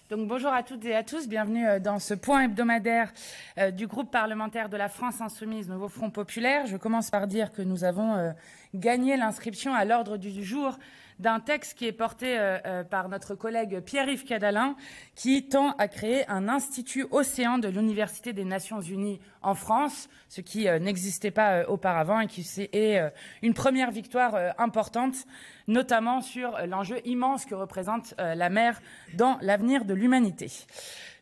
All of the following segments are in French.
Donc bonjour à toutes et à tous, bienvenue dans ce point hebdomadaire du groupe parlementaire de la France Insoumise, Nouveau Front Populaire. Je commence par dire que nous avons gagné l'inscription à l'ordre du jour d'un texte qui est porté par notre collègue Pierre-Yves Cadalin, qui tend à créer un institut océan de l'Université des Nations Unies en France, ce qui n'existait pas auparavant et qui est une première victoire importante, notamment sur l'enjeu immense que représente la mer dans l'avenir de l'humanité.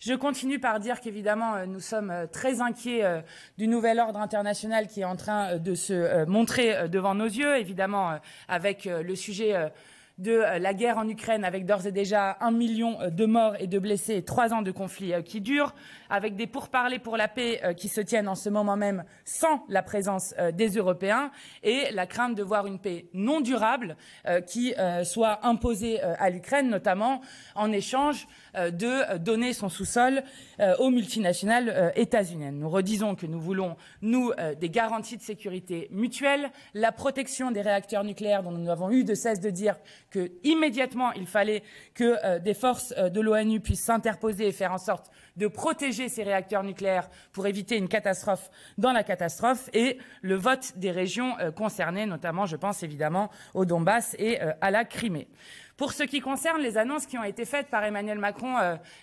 Je continue par dire qu'évidemment, nous sommes très inquiets du nouvel ordre international qui est en train de se montrer devant nos yeux, évidemment avec le sujet de la guerre en Ukraine, avec d'ores et déjà 1 million de morts et de blessés et 3 ans de conflit qui durent, avec des pourparlers pour la paix qui se tiennent en ce moment même sans la présence des Européens, et la crainte de voir une paix non durable qui soit imposée à l'Ukraine, notamment en échange de donner son sous-sol aux multinationales états-uniennes. Nous redisons que nous voulons, nous, des garanties de sécurité mutuelle, la protection des réacteurs nucléaires dont nous n'avons eu de cesse de dire que immédiatement il fallait que des forces de l'ONU puissent s'interposer et faire en sorte de protéger ces réacteurs nucléaires pour éviter une catastrophe dans la catastrophe, et le vote des régions concernées, notamment je pense évidemment au Donbass et à la Crimée. Pour ce qui concerne les annonces qui ont été faites par Emmanuel Macron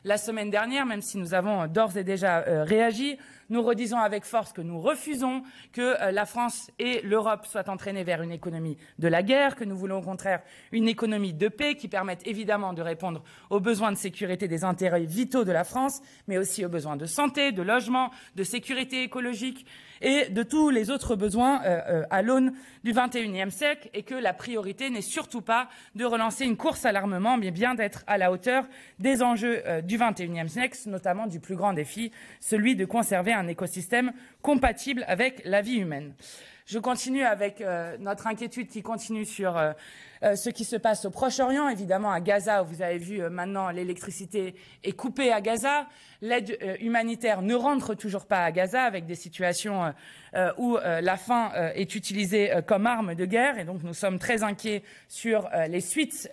la semaine dernière, même si nous avons d'ores et déjà réagi, nous redisons avec force que nous refusons que la France et l'Europe soient entraînées vers une économie de la guerre, que nous voulons au contraire une économie de paix qui permette évidemment de répondre aux besoins de sécurité des intérêts vitaux de la France, mais aussi aux besoins de santé, de logement, de sécurité écologique et de tous les autres besoins à l'aune du XXIe siècle, et que la priorité n'est surtout pas de relancer une course à l'armement, mais bien d'être à la hauteur des enjeux du XXIe siècle, notamment du plus grand défi, celui de conserver un écosystème compatible avec la vie humaine. Je continue avec notre inquiétude qui continue sur ce qui se passe au Proche-Orient, évidemment à Gaza, où vous avez vu maintenant l'électricité est coupée à Gaza. L'aide humanitaire ne rentre toujours pas à Gaza, avec des situations où la faim est utilisée comme arme de guerre. Et donc nous sommes très inquiets sur les suites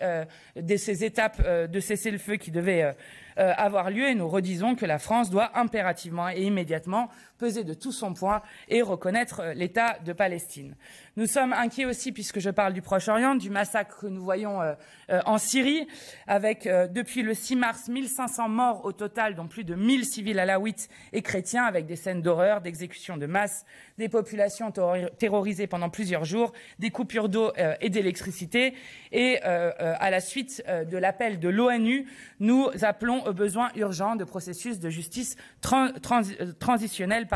de ces étapes de cessez-le-feu qui devaient avoir lieu, et nous redisons que la France doit impérativement et immédiatement peser de tout son poids et reconnaître l'État de Palestine. Nous sommes inquiets aussi, puisque je parle du Proche-Orient, du massacre que nous voyons en Syrie, avec depuis le 6 mars 1500 morts au total, dont plus de 1000 civils alaouites et chrétiens, avec des scènes d'horreur, d'exécution de masse, des populations terrorisées pendant plusieurs jours, des coupures d'eau et d'électricité. Et à la suite de l'appel de l'ONU, nous appelons aux besoins urgents de processus de justice transitionnelle,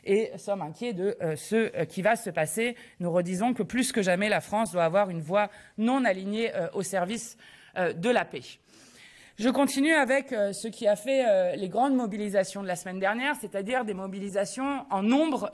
et sommes inquiets de ce qui va se passer. Nous redisons que plus que jamais, la France doit avoir une voix non alignée au service de la paix. Je continue avec ce qui a fait les grandes mobilisations de la semaine dernière, c'est-à-dire des mobilisations en nombre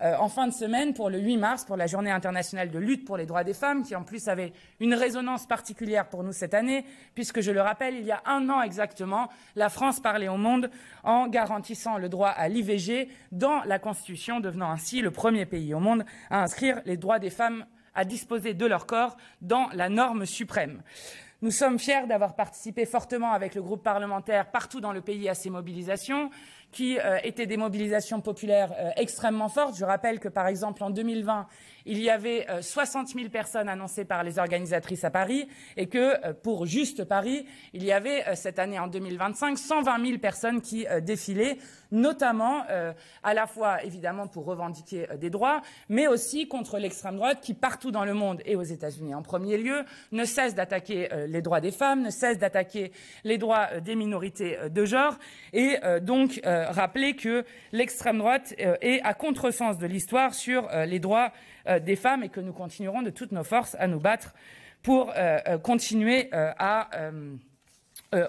en fin de semaine pour le 8 mars, pour la Journée internationale de lutte pour les droits des femmes, qui en plus avait une résonance particulière pour nous cette année, puisque, je le rappelle, il y a 1 an exactement, la France parlait au monde en garantissant le droit à l'IVG dans la Constitution, devenant ainsi le premier pays au monde à inscrire les droits des femmes à disposer de leur corps dans la norme suprême. Nous sommes fiers d'avoir participé fortement avec le groupe parlementaire partout dans le pays à ces mobilisations, qui étaient des mobilisations populaires extrêmement fortes. Je rappelle que, par exemple, en 2020, il y avait 60 000 personnes annoncées par les organisatrices à Paris, et que, pour juste Paris, il y avait cette année, en 2025, 120 000 personnes qui défilaient, notamment à la fois, évidemment, pour revendiquer des droits, mais aussi contre l'extrême droite qui, partout dans le monde et aux États-Unis en premier lieu, ne cesse d'attaquer les droits des femmes, ne cesse d'attaquer les droits des minorités de genre, et donc rappeler que l'extrême droite est à contresens de l'histoire sur les droits des femmes, et que nous continuerons de toutes nos forces à nous battre pour continuer à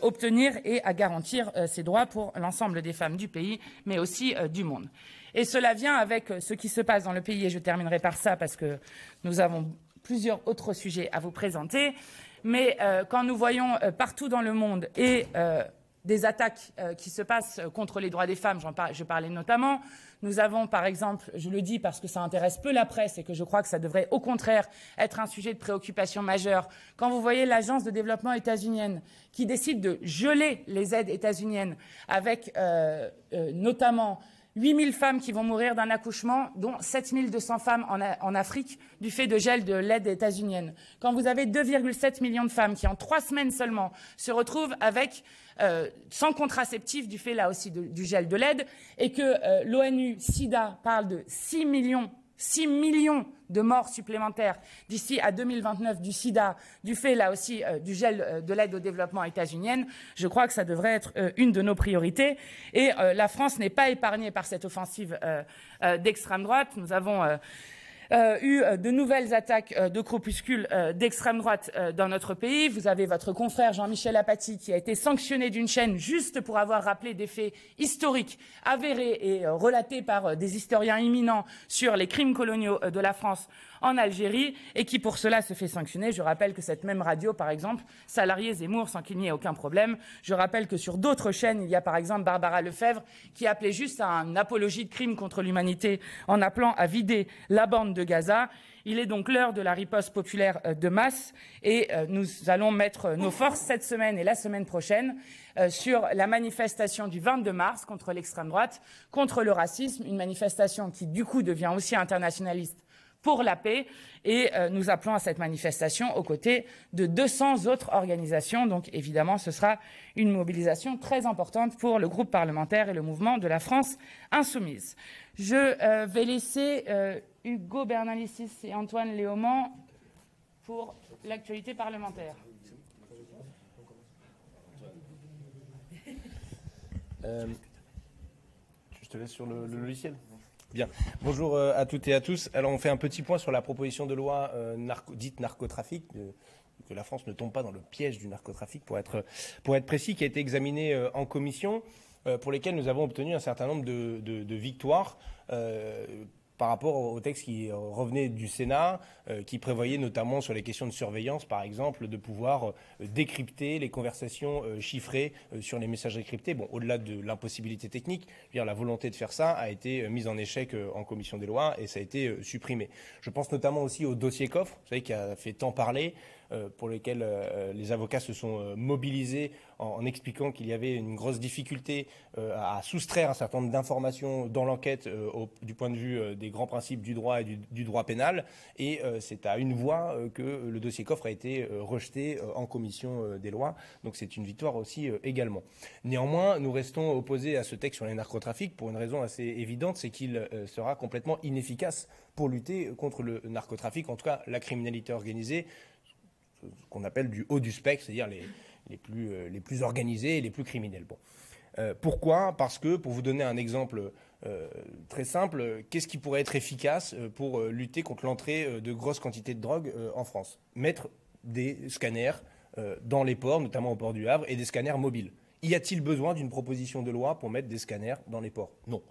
obtenir et à garantir ces droits pour l'ensemble des femmes du pays, mais aussi du monde. Et cela vient avec ce qui se passe dans le pays, et je terminerai par ça parce que nous avons plusieurs autres sujets à vous présenter. Mais quand nous voyons partout dans le monde et des attaques qui se passent contre les droits des femmes, je parlais notamment. Nous avons, par exemple, je le dis parce que ça intéresse peu la presse et que je crois que ça devrait au contraire être un sujet de préoccupation majeure, quand vous voyez l'Agence de développement états-unienne qui décide de geler les aides états-uniennes avec notamment 8 000 femmes qui vont mourir d'un accouchement, dont 7 200 femmes en Afrique du fait de gel de l'aide états-unienne. Quand vous avez 2,7 millions de femmes qui, en 3 semaines seulement, se retrouvent avec sans contraceptif du fait là aussi du gel de l'aide, et que l'ONU-SIDA parle de 6 millions de morts supplémentaires d'ici à 2029 du sida, du fait là aussi du gel de l'aide au développement états-unienne, je crois que ça devrait être une de nos priorités. Et la France n'est pas épargnée par cette offensive d'extrême droite. Nous avons eu de nouvelles attaques de groupuscules d'extrême droite dans notre pays. Vous avez votre confrère Jean-Michel Apathy qui a été sanctionné d'une chaîne juste pour avoir rappelé des faits historiques, avérés et relatés par des historiens éminents sur les crimes coloniaux de la France en Algérie et qui pour cela se fait sanctionner. Je rappelle que cette même radio, par exemple, salariée Zemmour sans qu'il n'y ait aucun problème. Je rappelle que sur d'autres chaînes, il y a par exemple Barbara Lefebvre qui appelait juste à une apologie de crime contre l'humanité en appelant à vider la bande de Gaza. Il est donc l'heure de la riposte populaire de masse et nous allons mettre nos forces cette semaine et la semaine prochaine sur la manifestation du 22 mars contre l'extrême droite, contre le racisme, une manifestation qui du coup devient aussi internationaliste pour la paix et nous appelons à cette manifestation aux côtés de 200 autres organisations. Donc évidemment, ce sera une mobilisation très importante pour le groupe parlementaire et le mouvement de la France insoumise. Je vais laisser Hugo Bernalicis et Antoine Léaumont pour l'actualité parlementaire. Je te laisse sur le logiciel. Bien. Bonjour à toutes et à tous. Alors on fait un petit point sur la proposition de loi dite narcotrafic, que la France ne tombe pas dans le piège du narcotrafic pour être précis, qui a été examinée en commission, pour lesquelles nous avons obtenu un certain nombre de victoires par rapport au texte qui revenait du Sénat, qui prévoyait notamment sur les questions de surveillance, par exemple, de pouvoir décrypter les conversations chiffrées sur les messageries cryptées. Bon, au-delà de l'impossibilité technique, je veux dire, la volonté de faire ça a été mise en échec en commission des lois et ça a été supprimé. Je pense notamment aussi au dossier coffre, vous savez, qui a fait tant parler, pour lesquels les avocats se sont mobilisés en expliquant qu'il y avait une grosse difficulté à soustraire un certain nombre d'informations dans l'enquête du point de vue des grands principes du droit et du droit pénal. Et c'est à une voix que le dossier coffre a été rejeté en commission des lois. Donc c'est une victoire aussi également. Néanmoins, nous restons opposés à ce texte sur les narcotrafics pour une raison assez évidente, c'est qu'il sera complètement inefficace pour lutter contre le narcotrafic, en tout cas la criminalité organisée, ce qu'on appelle du haut du spectre, c'est-à-dire les plus organisés et les plus criminels. Bon. Pourquoi ? Parce que, pour vous donner un exemple très simple, qu'est-ce qui pourrait être efficace pour lutter contre l'entrée de grosses quantités de drogue en France ? Mettre des scanners dans les ports, notamment au port du Havre, et des scanners mobiles. Y a-t-il besoin d'une proposition de loi pour mettre des scanners dans les ports ? Non.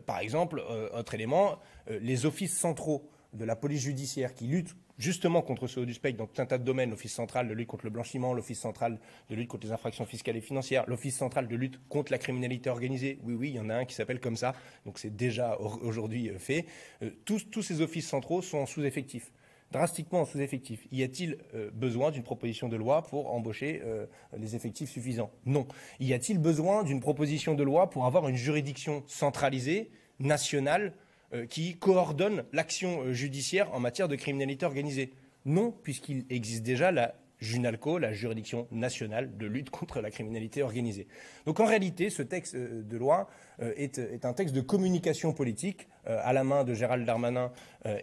Par exemple, autre élément, les offices centraux de la police judiciaire qui luttent justement contre ce haut du spectre dans tout un tas de domaines, l'Office central de lutte contre le blanchiment, l'Office central de lutte contre les infractions fiscales et financières, l'Office central de lutte contre la criminalité organisée, oui, il y en a un qui s'appelle comme ça, donc c'est déjà aujourd'hui fait. Tous ces offices centraux sont en sous-effectif, drastiquement en sous-effectif. Y a-t-il besoin d'une proposition de loi pour embaucher les effectifs suffisants ? Non. Y a-t-il besoin d'une proposition de loi pour avoir une juridiction centralisée, nationale, qui coordonne l'action judiciaire en matière de criminalité organisée ? Non, puisqu'il existe déjà la JUNALCO, la juridiction nationale de lutte contre la criminalité organisée. Donc en réalité, ce texte de loi est un texte de communication politique à la main de Gérald Darmanin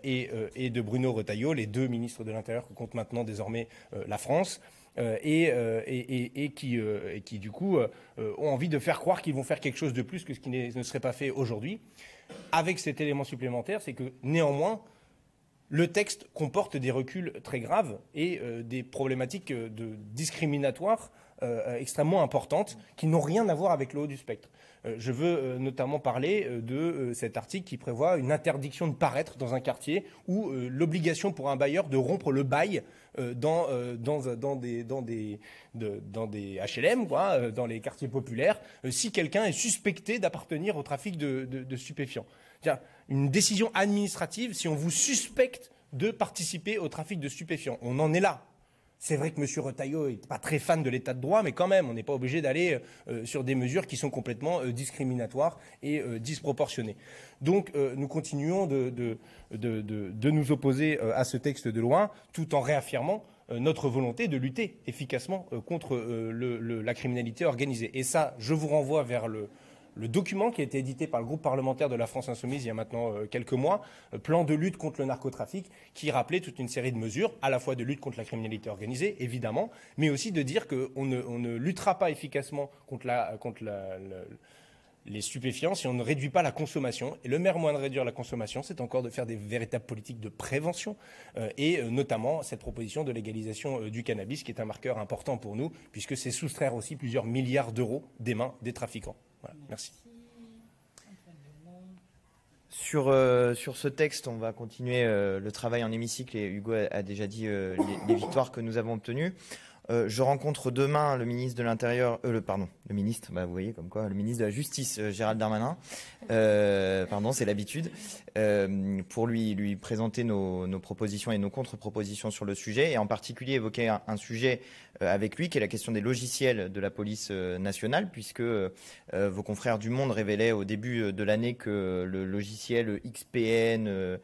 et de Bruno Retailleau, les deux ministres de l'Intérieur que compte maintenant désormais la France. Et qui du coup ont envie de faire croire qu'ils vont faire quelque chose de plus que ce qui ne serait pas fait aujourd'hui. Avec cet élément supplémentaire, c'est que néanmoins, le texte comporte des reculs très graves et des problématiques discriminatoires extrêmement importantes qui n'ont rien à voir avec le haut du spectre. Je veux notamment parler de cet article qui prévoit une interdiction de paraître dans un quartier ou l'obligation pour un bailleur de rompre le bail dans des HLM, quoi, dans les quartiers populaires, si quelqu'un est suspecté d'appartenir au trafic de stupéfiants. Une décision administrative si on vous suspecte de participer au trafic de stupéfiants. On en est là. C'est vrai que M. Retailleau n'est pas très fan de l'état de droit, mais quand même, on n'est pas obligé d'aller sur des mesures qui sont complètement discriminatoires et disproportionnées. Donc, nous continuons de nous opposer à ce texte de loi, tout en réaffirmant notre volonté de lutter efficacement contre la criminalité organisée. Et ça, je vous renvoie vers le document qui a été édité par le groupe parlementaire de la France Insoumise il y a maintenant quelques mois, plan de lutte contre le narcotrafic, qui rappelait toute une série de mesures, à la fois de lutte contre la criminalité organisée, évidemment, mais aussi de dire qu'on ne luttera pas efficacement contre les stupéfiants si on ne réduit pas la consommation. Et le meilleur moyen de réduire la consommation, c'est encore de faire des véritables politiques de prévention et notamment cette proposition de légalisation du cannabis qui est un marqueur important pour nous puisque c'est soustraire aussi plusieurs milliards d'euros des mains des trafiquants. Voilà, merci. Sur ce texte, on va continuer le travail en hémicycle et Hugo a déjà dit les victoires que nous avons obtenues. Je rencontre demain le ministre de l'Intérieur, le ministre, vous voyez comme quoi, le ministre de la Justice, Gérald Darmanin, c'est l'habitude, pour lui présenter nos propositions et nos contre-propositions sur le sujet, et en particulier évoquer un sujet avec lui, qui est la question des logiciels de la police nationale, puisque vos confrères du Monde révélaient au début de l'année que le logiciel XPN,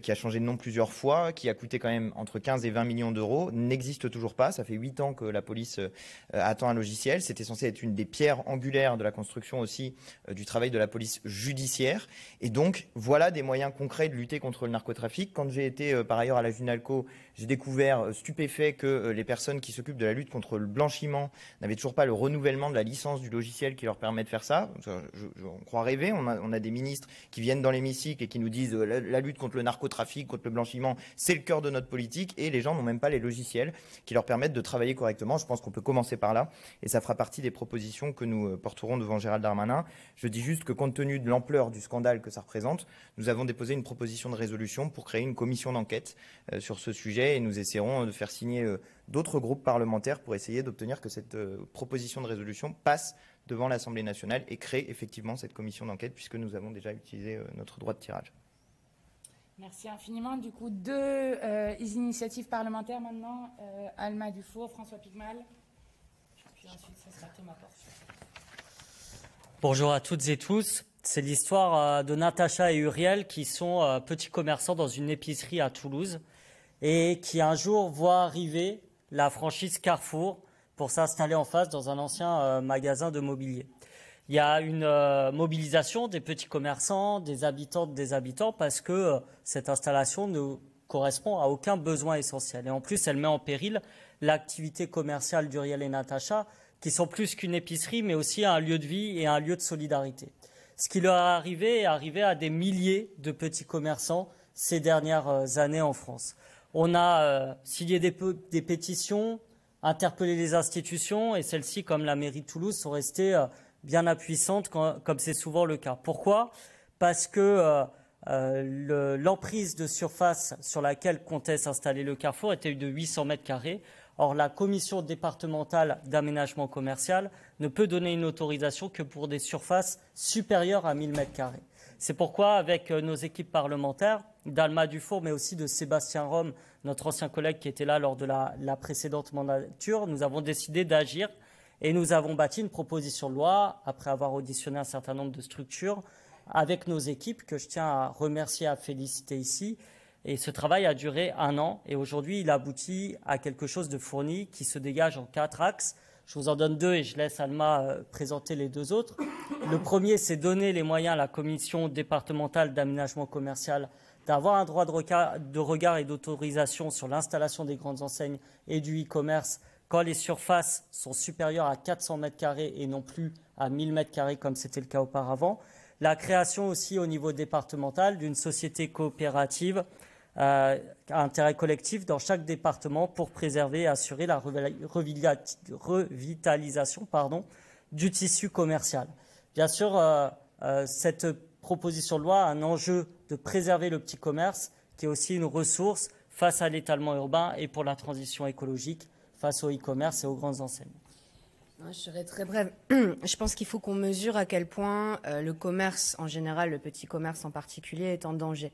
qui a changé de nom plusieurs fois, qui a coûté quand même entre 15 et 20 millions d'euros, n'existe toujours pas. Ça fait 8 ans que la police attend un logiciel. C'était censé être une des pierres angulaires de la construction aussi du travail de la police judiciaire. Et donc, voilà des moyens concrets de lutter contre le narcotrafic. Quand j'ai été par ailleurs à la Junalco, j'ai découvert stupéfait que les personnes qui s'occupent de la lutte contre le blanchiment n'avaient toujours pas le renouvellement de la licence du logiciel qui leur permet de faire ça. On croit rêver. On a des ministres qui viennent dans l'hémicycle et qui nous disent la lutte contre le narcotrafic, contre le blanchiment, c'est le cœur de notre politique, et les gens n'ont même pas les logiciels qui leur permettent de travailler correctement. Je pense qu'on peut commencer par là, et ça fera partie des propositions que nous porterons devant Gérald Darmanin. Je dis juste que compte tenu de l'ampleur du scandale que ça représente, nous avons déposé une proposition de résolution pour créer une commission d'enquête sur ce sujet, et nous essaierons de faire signer d'autres groupes parlementaires pour essayer d'obtenir que cette proposition de résolution passe devant l'Assemblée nationale et crée effectivement cette commission d'enquête, puisque nous avons déjà utilisé notre droit de tirage. Merci infiniment. Du coup, deux initiatives parlementaires maintenant. Alma Dufour, François Pigmal. Puis ensuite, ça sera Thomas Porte. Bonjour à toutes et tous. C'est l'histoire de Natacha et Uriel qui sont petits commerçants dans une épicerie à Toulouse et qui un jour voient arriver la franchise Carrefour pour s'installer en face dans un ancien magasin de mobilier. Il y a une mobilisation des petits commerçants, des habitantes, des habitants, parce que cette installation ne correspond à aucun besoin essentiel. Et en plus, elle met en péril l'activité commerciale d'Uriel et Natacha, qui sont plus qu'une épicerie, mais aussi un lieu de vie et un lieu de solidarité. Ce qui leur est arrivé à des milliers de petits commerçants ces dernières années en France. On a signé des pétitions, interpellé les institutions, et celles-ci, comme la mairie de Toulouse, sont restées bien impuissante, comme c'est souvent le cas. Pourquoi ? Parce que l'emprise de surface sur laquelle comptait s'installer le Carrefour était de 800 mètres carrés. Or, la commission départementale d'aménagement commercial ne peut donner une autorisation que pour des surfaces supérieures à 1000 mètres carrés. C'est pourquoi, avec nos équipes parlementaires, d'Alma Dufour, mais aussi de Sébastien Rome, notre ancien collègue qui était là lors de la précédente mandature, nous avons décidé d'agir. Et nous avons bâti une proposition de loi, après avoir auditionné un certain nombre de structures, avec nos équipes, que je tiens à remercier, à féliciter ici. Et ce travail a duré 1 an. Et aujourd'hui, il aboutit à quelque chose de fourni qui se dégage en 4 axes. Je vous en donne 2 et je laisse Alma présenter les 2 autres. Le premier, c'est donner les moyens à la commission départementale d'aménagement commercial d'avoir un droit de regard et d'autorisation sur l'installation des grandes enseignes et du e-commerce quand les surfaces sont supérieures à 400 mètres carrés et non plus à 1000 mètres carrés comme c'était le cas auparavant. La création aussi au niveau départemental d'une société coopérative intérêt collectif dans chaque département pour préserver et assurer la revitalisation du tissu commercial. Bien sûr, cette proposition de loi a un enjeu de préserver le petit commerce, qui est aussi une ressource face à l'étalement urbain et pour la transition écologique face au e-commerce et aux grandes enseignes. Je serai très brève. Je pense qu'il faut qu'on mesure à quel point le commerce en général, le petit commerce en particulier, est en danger.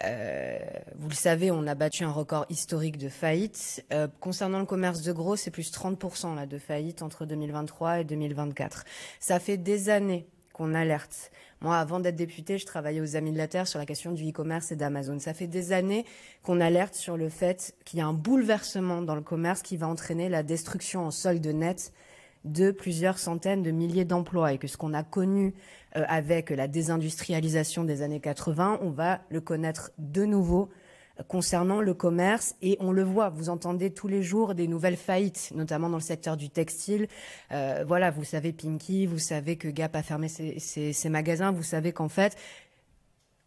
Vous le savez, on a battu un record historique de faillites. Concernant le commerce de gros, c'est plus 30% là, de faillites entre 2023 et 2024. Ça fait des années qu'on alerte. Moi, avant d'être députée, je travaillais aux Amis de la Terre sur la question du e-commerce et d'Amazon. Ça fait des années qu'on alerte sur le fait qu'il y a un bouleversement dans le commerce qui va entraîner la destruction en solde net de plusieurs centaines de milliers d'emplois et que ce qu'on a connu avec la désindustrialisation des années 80, on va le connaître de nouveau concernant le commerce et on le voit, vous entendez tous les jours des nouvelles faillites, notamment dans le secteur du textile. Voilà, vous savez Pinky, vous savez que Gap a fermé ses magasins, vous savez qu'en fait,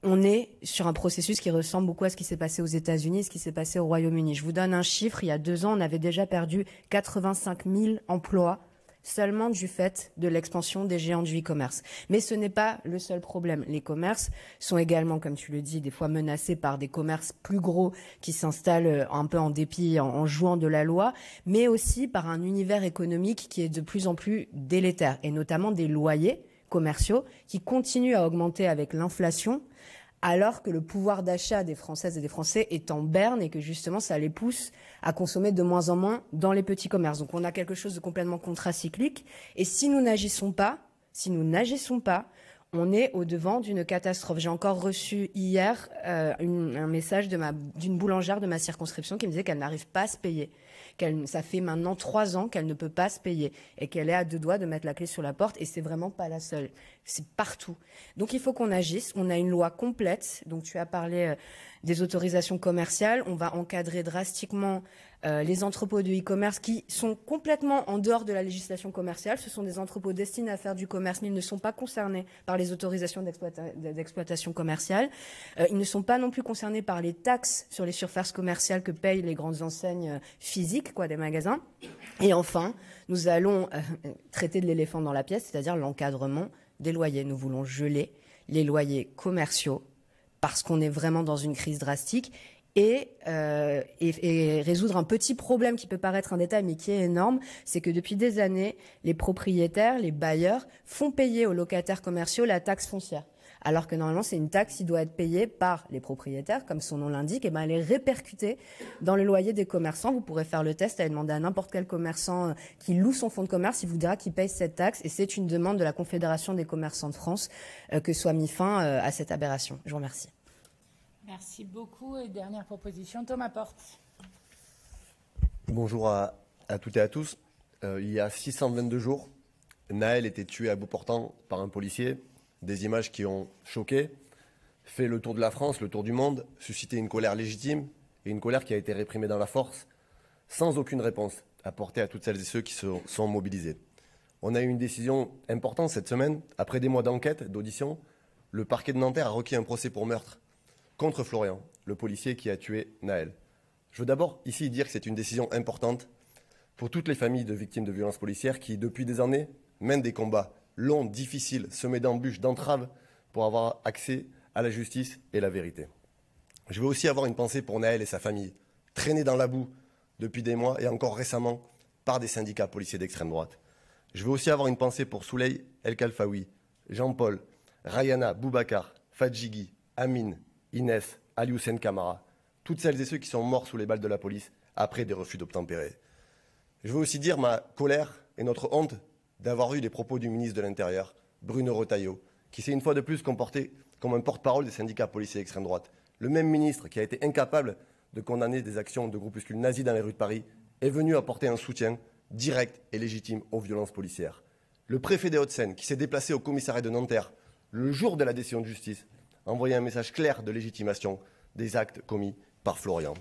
on est sur un processus qui ressemble beaucoup à ce qui s'est passé aux États-Unis, ce qui s'est passé au Royaume-Uni. Je vous donne un chiffre, il y a 2 ans, on avait déjà perdu 85 000 emplois seulement du fait de l'expansion des géants du e-commerce. Mais ce n'est pas le seul problème. Les commerces sont également, comme tu le dis, des fois menacés par des commerces plus gros qui s'installent un peu en dépit, en jouant de la loi, mais aussi par un univers économique qui est de plus en plus délétère, et notamment des loyers commerciaux qui continuent à augmenter avec l'inflation, alors que le pouvoir d'achat des Françaises et des Français est en berne et que justement ça les pousse à consommer de moins en moins dans les petits commerces. Donc on a quelque chose de complètement contracyclique et si nous n'agissons pas, on est au-devant d'une catastrophe. J'ai encore reçu hier un message d'une boulangère de ma circonscription qui me disait qu'elle n'arrive pas à se payer. Ça fait maintenant 3 ans qu'elle ne peut pas se payer et qu'elle est à 2 doigts de mettre la clé sur la porte et c'est vraiment pas la seule. C'est partout. Donc il faut qu'on agisse. On a une loi complète. Donc tu as parlé des autorisations commerciales. On va encadrer drastiquement les entrepôts de e-commerce qui sont complètement en dehors de la législation commerciale. Ce sont des entrepôts destinés à faire du commerce, mais ils ne sont pas concernés par les autorisations d'exploitation commerciale. Ils ne sont pas non plus concernés par les taxes sur les surfaces commerciales que payent les grandes enseignes physiques, des magasins. Et enfin, nous allons traiter de l'éléphant dans la pièce, c'est-à-dire l'encadrement des loyers. Nous voulons geler les loyers commerciaux parce qu'on est vraiment dans une crise drastique et résoudre un petit problème qui peut paraître un détail mais qui est énorme, c'est que depuis des années, les propriétaires, les bailleurs font payer aux locataires commerciaux la taxe foncière. Alors que normalement, c'est une taxe qui doit être payée par les propriétaires, comme son nom l'indique, et elle est répercutée dans le loyer des commerçants. Vous pourrez faire le test, aller demander à n'importe quel commerçant qui loue son fonds de commerce, il vous dira qu'il paye cette taxe, et c'est une demande de la Confédération des commerçants de France que soit mis fin à cette aberration. Je vous remercie. Merci beaucoup. Et dernière proposition, Thomas Porte. Bonjour à toutes et à tous. Il y a 622 jours, Naël était tué à bout portant par un policier. Des images qui ont choqué, fait le tour de la France, le tour du monde, suscité une colère légitime et une colère qui a été réprimée dans la force, sans aucune réponse apportée à toutes celles et ceux qui se sont mobilisés. On a eu une décision importante cette semaine. Après des mois d'enquête, d'audition, le parquet de Nanterre a requis un procès pour meurtre contre Florian, le policier qui a tué Naël. Je veux d'abord ici dire que c'est une décision importante pour toutes les familles de victimes de violences policières qui, depuis des années, mènent des combats longs, difficiles, semés d'embûches, d'entraves pour avoir accès à la justice et la vérité. Je veux aussi avoir une pensée pour Naël et sa famille, traînés dans la boue depuis des mois et encore récemment par des syndicats policiers d'extrême droite. Je veux aussi avoir une pensée pour Souley El Khalfaoui, Jean-Paul, Rayana, Boubacar, Fadjigui, Amine, Inès, Ali Hussein Kamara, toutes celles et ceux qui sont morts sous les balles de la police après des refus d'obtempérer. Je veux aussi dire ma colère et notre honte d'avoir eu les propos du ministre de l'Intérieur, Bruno Retailleau, qui s'est une fois de plus comporté comme un porte-parole des syndicats policiers d'extrême droite. Le même ministre qui a été incapable de condamner des actions de groupuscules nazis dans les rues de Paris est venu apporter un soutien direct et légitime aux violences policières. Le préfet des Hauts-de-Seine, qui s'est déplacé au commissariat de Nanterre le jour de la décision de justice, a envoyé un message clair de légitimation des actes commis par Florian.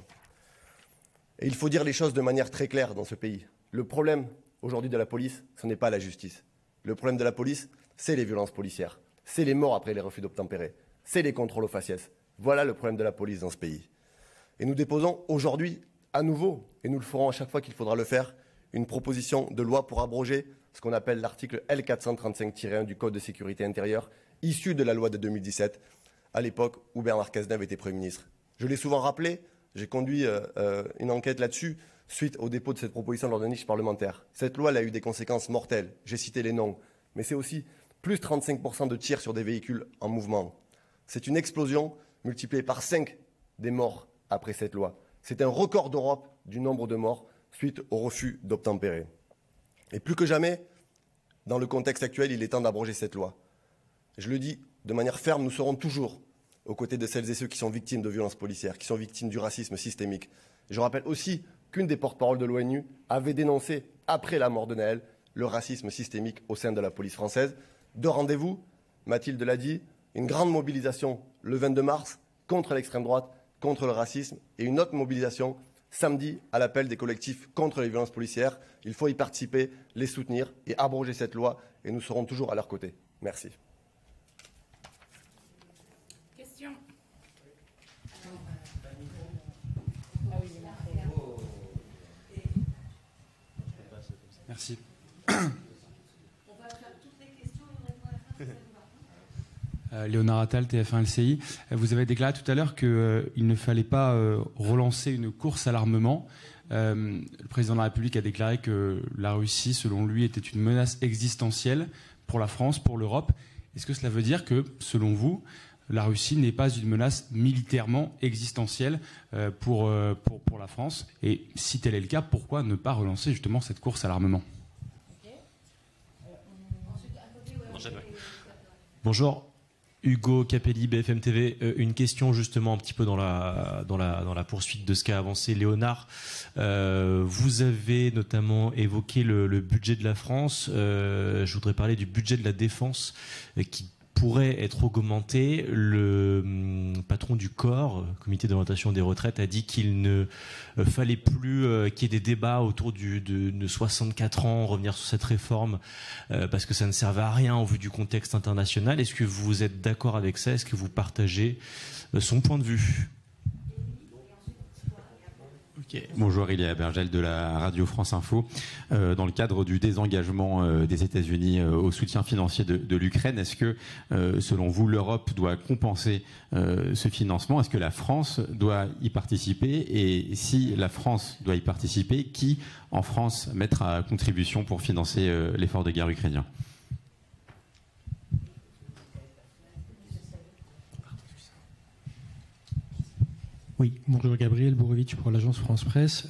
Et il faut dire les choses de manière très claire dans ce pays. Le problème aujourd'hui de la police, ce n'est pas la justice. Le problème de la police, c'est les violences policières. C'est les morts après les refus d'obtempérer. C'est les contrôles aux faciès. Voilà le problème de la police dans ce pays. Et nous déposons aujourd'hui, à nouveau, et nous le ferons à chaque fois qu'il faudra le faire, une proposition de loi pour abroger ce qu'on appelle l'article L435-1 du Code de sécurité intérieure, issu de la loi de 2017, à l'époque où Bernard Cazeneuve était Premier ministre. Je l'ai souvent rappelé, j'ai conduit une enquête là-dessus suite au dépôt de cette proposition lors d'un niche parlementaire. Cette loi elle a eu des conséquences mortelles, j'ai cité les noms, mais c'est aussi plus 35% de tirs sur des véhicules en mouvement. C'est une explosion multipliée par 5 des morts après cette loi. C'est un record d'Europe du nombre de morts suite au refus d'obtempérer. Et plus que jamais, dans le contexte actuel, il est temps d'abroger cette loi. Je le dis de manière ferme, nous serons toujours aux côtés de celles et ceux qui sont victimes de violences policières, qui sont victimes du racisme systémique. Je rappelle aussi qu'une des porte-paroles de l'ONU avait dénoncé, après la mort de Naël, le racisme systémique au sein de la police française. 2 rendez-vous, Mathilde l'a dit, une grande mobilisation le 22 mars contre l'extrême droite, contre le racisme, et une autre mobilisation samedi à l'appel des collectifs contre les violences policières. Il faut y participer, les soutenir et abroger cette loi, et nous serons toujours à leur côté. Merci. Question. Merci. Léonard Attal, TF1 LCI. Vous avez déclaré tout à l'heure qu'il ne fallait pas relancer une course à l'armement. Le président de la République a déclaré que la Russie, selon lui, était une menace existentielle pour la France, pour l'Europe. Est-ce que cela veut dire que, selon vous, la Russie n'est pas une menace militairement existentielle pour la France? Et si tel est le cas, pourquoi ne pas relancer justement cette course à l'armement? Bonjour. Hugo Capelli, BFM TV. Une question justement un petit peu dans la poursuite de ce qu'a avancé Léonard. Vous avez notamment évoqué le budget de la France. Je voudrais parler du budget de la défense qui pourrait être augmenté. Le patron du COR, Comité d'orientation des retraites, a dit qu'il ne fallait plus qu'il y ait des débats autour de 64 ans, revenir sur cette réforme, parce que ça ne servait à rien au vu du contexte international. Est-ce que vous êtes d'accord avec ça? Est-ce que vous partagez son point de vue? Okay. Bonjour, Ilia Bergel de la Radio France Info. Dans le cadre du désengagement des États-Unis au soutien financier de l'Ukraine, est-ce que, selon vous, l'Europe doit compenser ce financement? Est-ce que la France doit y participer? Et si la France doit y participer, qui, en France, mettra à contribution pour financer l'effort de guerre ukrainien? Oui, bonjour, Gabriel Bourovitch pour l'agence France Presse.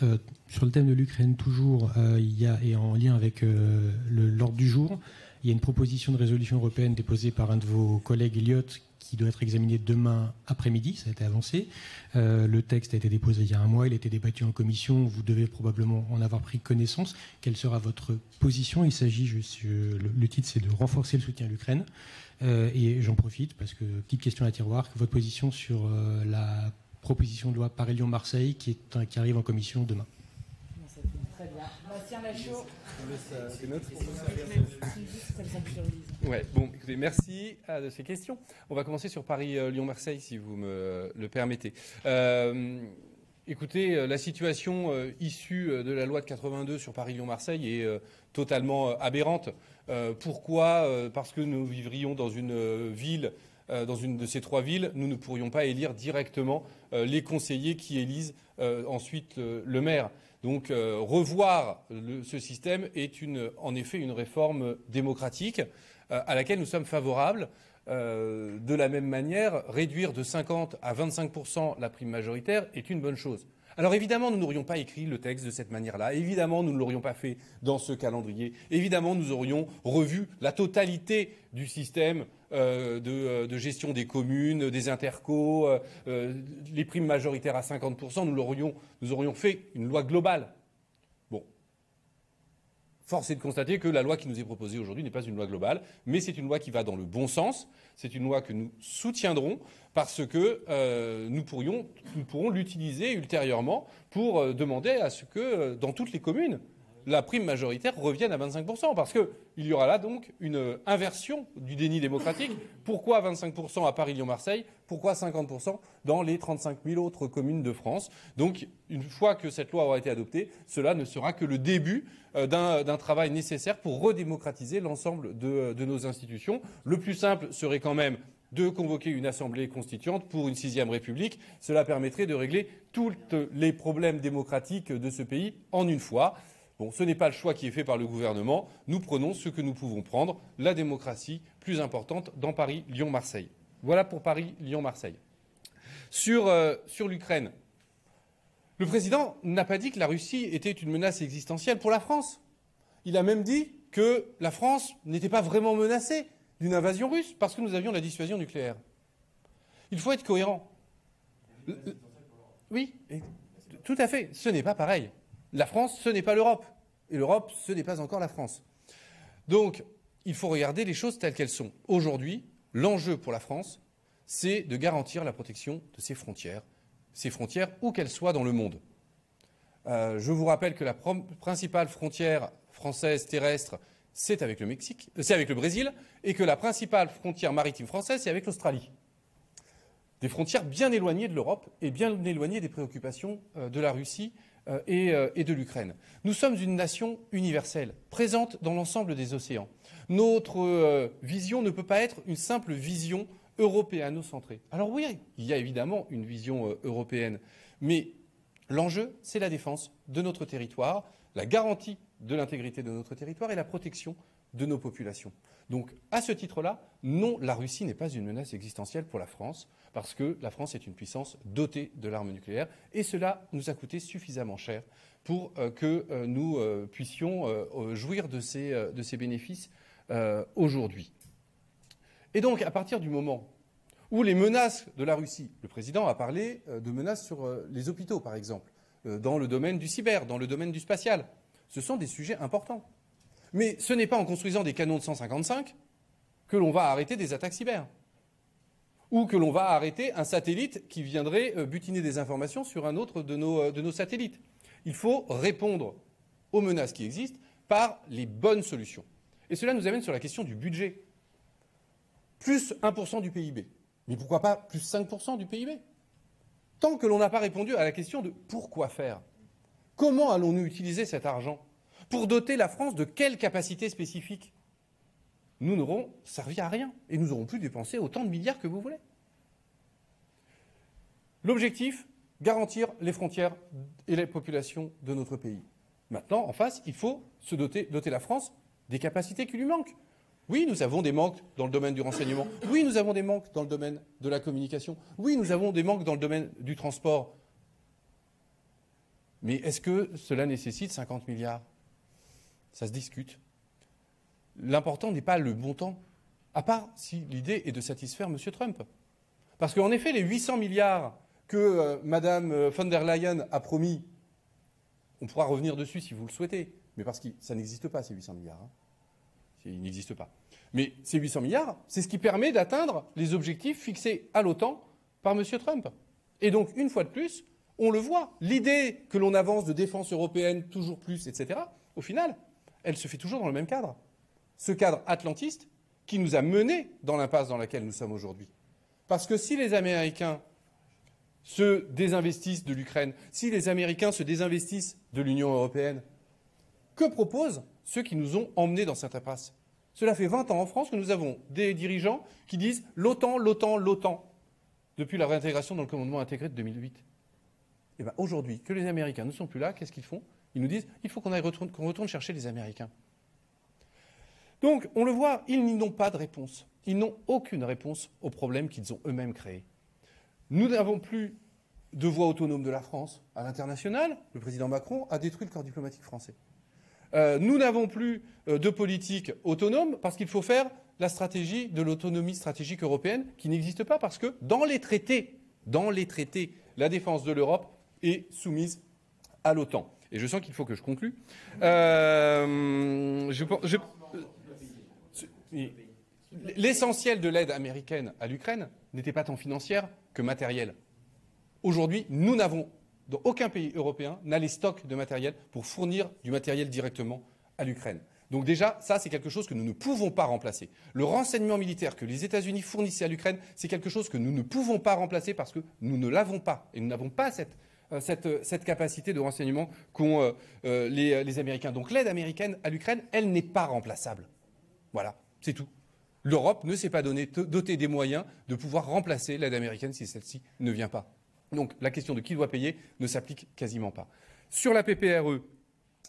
Sur le thème de l'Ukraine, toujours, et en lien avec l'ordre du jour, il y a une proposition de résolution européenne déposée par un de vos collègues, Elliott, qui doit être examinée demain après-midi. Ça a été avancé. Le texte a été déposé il y a un mois. Il a été débattu en commission. Vous devez probablement en avoir pris connaissance. Quelle sera votre position? Il s'agit, le titre, c'est de renforcer le soutien à l'Ukraine. Et j'en profite parce que, petite question à tiroir, votre position sur la proposition de loi Paris-Lyon-Marseille qui arrive en commission demain. Très bien. Bastien Lachaud. Ouais, bon, écoutez, merci de ces questions. On va commencer sur Paris-Lyon-Marseille, si vous me le permettez. Écoutez, la situation issue de la loi de 82 sur Paris-Lyon-Marseille est totalement aberrante. Pourquoi? Parce que nous vivrions dans une ville, dans une de ces 3 villes, nous ne pourrions pas élire directement les conseillers qui élisent ensuite le maire. Donc revoir ce système est en effet une réforme démocratique à laquelle nous sommes favorables. De la même manière, réduire de 50 à 25% la prime majoritaire est une bonne chose. Alors évidemment, nous n'aurions pas écrit le texte de cette manière-là. Évidemment, nous ne l'aurions pas fait dans ce calendrier. Évidemment, nous aurions revu la totalité du système de gestion des communes, des intercos, les primes majoritaires à 50%. Nous aurions fait une loi globale. Bon. Force est de constater que la loi qui nous est proposée aujourd'hui n'est pas une loi globale, mais c'est une loi qui va dans le bon sens. C'est une loi que nous soutiendrons parce que nous pourrons l'utiliser ultérieurement pour demander à ce que, dans toutes les communes, la prime majoritaire revienne à 25%, parce qu'il y aura là donc une inversion du déni démocratique. Pourquoi 25% à Paris, Lyon, Marseille? Pourquoi 50% dans les 35 000 autres communes de France? Donc, une fois que cette loi aura été adoptée, cela ne sera que le début d'un travail nécessaire pour redémocratiser l'ensemble de nos institutions. Le plus simple serait quand même de convoquer une assemblée constituante pour une 6e République. Cela permettrait de régler tous les problèmes démocratiques de ce pays en une fois. Bon, ce n'est pas le choix qui est fait par le gouvernement. Nous prenons ce que nous pouvons prendre, la démocratie plus importante dans Paris, Lyon, Marseille. Voilà pour Paris, Lyon, Marseille. Sur l'Ukraine, le président n'a pas dit que la Russie était une menace existentielle pour la France. Il a même dit que la France n'était pas vraiment menacée d'une invasion russe parce que nous avions la dissuasion nucléaire. Il faut être cohérent. Oui, tout à fait. Ce n'est pas pareil. La France, ce n'est pas l'Europe. Et l'Europe, ce n'est pas encore la France. Donc, il faut regarder les choses telles qu'elles sont. Aujourd'hui, l'enjeu pour la France, c'est de garantir la protection de ses frontières où qu'elles soient dans le monde. Je vous rappelle que la principale frontière française terrestre, c'est avec le Mexique, c'est avec le Brésil, et que la principale frontière maritime française, c'est avec l'Australie. Des frontières bien éloignées de l'Europe et bien éloignées des préoccupations de la Russie et de l'Ukraine. Nous sommes une nation universelle, présente dans l'ensemble des océans. Notre vision ne peut pas être une simple vision européano-centrée. Alors oui, il y a évidemment une vision européenne, mais l'enjeu, c'est la défense de notre territoire, la garantie de l'intégrité de notre territoire et la protection de nos populations. Donc, à ce titre-là, non, la Russie n'est pas une menace existentielle pour la France, parce que la France est une puissance dotée de l'arme nucléaire, et cela nous a coûté suffisamment cher pour que nous puissions jouir de ces bénéfices aujourd'hui. Et donc, à partir du moment où les menaces de la Russie, le président a parlé de menaces sur les hôpitaux, par exemple, dans le domaine du cyber, dans le domaine du spatial, ce sont des sujets importants. Mais ce n'est pas en construisant des canons de 155 que l'on va arrêter des attaques cyber. Ou que l'on va arrêter un satellite qui viendrait butiner des informations sur un autre de nos satellites. Il faut répondre aux menaces qui existent par les bonnes solutions. Et cela nous amène sur la question du budget. Plus 1% du PIB. Mais pourquoi pas plus 5% du PIB? Tant que l'on n'a pas répondu à la question de pourquoi faire. Comment allons-nous utiliser cet argent? Pour doter la France de quelle capacité spécifique? Nous n'aurons servi à rien et nous aurons pu dépenser autant de milliards que vous voulez. L'objectif, garantir les frontières et les populations de notre pays. Maintenant, en face, il faut se doter la France des capacités qui lui manquent. Oui, nous avons des manques dans le domaine du renseignement. Oui, nous avons des manques dans le domaine de la communication. Oui, nous avons des manques dans le domaine du transport. Mais est-ce que cela nécessite 50 milliards? Ça se discute. L'important n'est pas le montant, à part si l'idée est de satisfaire M. Trump. Parce qu'en effet, les 800 milliards que Mme von der Leyen a promis, on pourra revenir dessus si vous le souhaitez, mais parce que ça n'existe pas, ces 800 milliards. Il n'existe pas. Mais ces 800 milliards, c'est ce qui permet d'atteindre les objectifs fixés à l'OTAN par M. Trump. Et donc, une fois de plus, on le voit, l'idée que l'on avance de défense européenne toujours plus, etc., au final, elle se fait toujours dans le même cadre. Ce cadre atlantiste qui nous a menés dans l'impasse dans laquelle nous sommes aujourd'hui. Parce que si les Américains se désinvestissent de l'Ukraine, si les Américains se désinvestissent de l'Union européenne, que proposent ceux qui nous ont emmenés dans cette impasse? Cela fait 20 ans en France que nous avons des dirigeants qui disent l'OTAN, l'OTAN, l'OTAN, depuis la réintégration dans le commandement intégré de 2008. Et bien aujourd'hui, que les Américains ne sont plus là, qu'est-ce qu'ils font? Ils nous disent il faut qu'on retourne chercher les Américains. Donc, on le voit, ils n'ont pas de réponse. Ils n'ont aucune réponse aux problèmes qu'ils ont eux-mêmes créés. Nous n'avons plus de voix autonome de la France à l'international. Le président Macron a détruit le corps diplomatique français. Nous n'avons plus de politique autonome parce qu'il faut faire la stratégie de l'autonomie stratégique européenne qui n'existe pas parce que dans les traités, la défense de l'Europe est soumise à l'OTAN. Et je sens qu'il faut que je conclue. L'essentiel de l'aide américaine à l'Ukraine n'était pas tant financière que matérielle. Aujourd'hui, nous n'avons dans aucun pays européen, n'a les stocks de matériel pour fournir du matériel directement à l'Ukraine. Donc déjà, ça, c'est quelque chose que nous ne pouvons pas remplacer. Le renseignement militaire que les États-Unis fournissaient à l'Ukraine, c'est quelque chose que nous ne pouvons pas remplacer parce que nous ne l'avons pas. Et nous n'avons pas cette capacité de renseignement qu'ont les Américains. Donc l'aide américaine à l'Ukraine, elle n'est pas remplaçable. Voilà, c'est tout. L'Europe ne s'est pas doté des moyens de pouvoir remplacer l'aide américaine si celle-ci ne vient pas. Donc la question de qui doit payer ne s'applique quasiment pas. Sur la PPRE,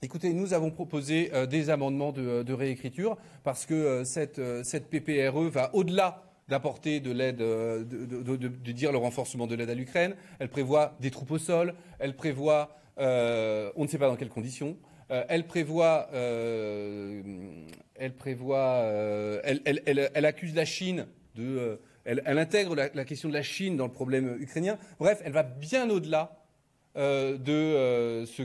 écoutez, nous avons proposé des amendements de réécriture parce que cette PPRE va au-delà d'apporter de l'aide, de dire le renforcement de l'aide à l'Ukraine. Elle prévoit des troupes au sol, elle prévoit, on ne sait pas dans quelles conditions, elle accuse la Chine de... Elle intègre la question de la Chine dans le problème ukrainien. Bref, elle va bien au-delà de ce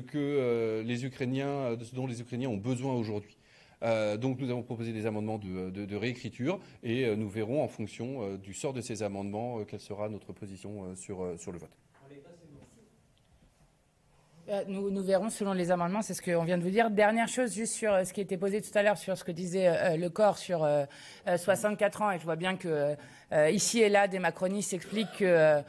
dont les Ukrainiens ont besoin aujourd'hui. Donc nous avons proposé des amendements de réécriture et nous verrons en fonction du sort de ces amendements quelle sera notre position sur le vote. Nous verrons selon les amendements, c'est ce qu'on vient de vous dire. Dernière chose, juste sur ce qui était posé tout à l'heure, sur ce que disait le corps sur 64 ans. Et je vois bien que ici et là, des macronistes expliquent que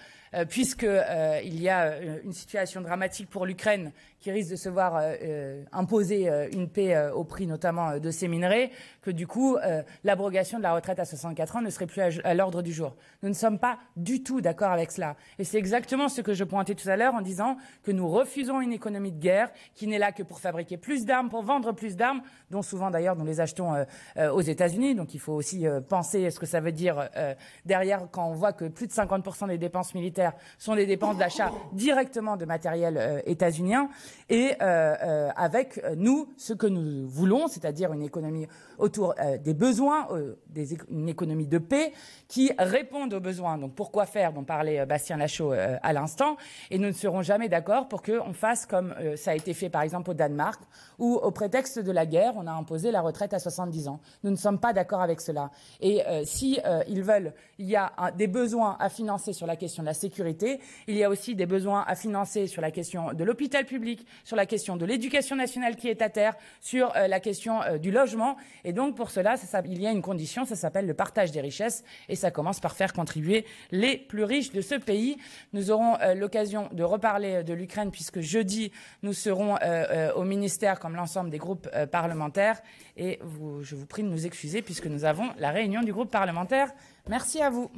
puisqu'il y a une situation dramatique pour l'Ukraine qui risque de se voir imposer une paix au prix notamment de ces minerais, que du coup, l'abrogation de la retraite à 64 ans ne serait plus à l'ordre du jour. Nous ne sommes pas du tout d'accord avec cela. Et c'est exactement ce que je pointais tout à l'heure en disant que nous refusons une économie de guerre qui n'est là que pour fabriquer plus d'armes, pour vendre plus d'armes, dont souvent d'ailleurs nous les achetons aux États-Unis. Donc il faut aussi penser ce que ça veut dire derrière quand on voit que plus de 50% des dépenses militaires sont des dépenses d'achat directement de matériel états-unien. Et avec nous, ce que nous voulons, c'est-à-dire une économie autour des besoins, une économie de paix qui réponde aux besoins. Donc pourquoi faire, dont parlait Bastien Lachaud à l'instant, et nous ne serons jamais d'accord pour qu'on fasse comme ça a été fait par exemple au Danemark, où au prétexte de la guerre, on a imposé la retraite à 70 ans. Nous ne sommes pas d'accord avec cela. Et si ils veulent, il y a des besoins à financer sur la question de la sécurité, il y a aussi des besoins à financer sur la question de l'hôpital public, sur la question de l'éducation nationale qui est à terre, sur la question du logement. Et donc, pour cela, il y a une condition, ça s'appelle le partage des richesses. Et ça commence par faire contribuer les plus riches de ce pays. Nous aurons l'occasion de reparler de l'Ukraine puisque jeudi, nous serons au ministère comme l'ensemble des groupes parlementaires. Et je vous prie de nous excuser puisque nous avons la réunion du groupe parlementaire. Merci à vous.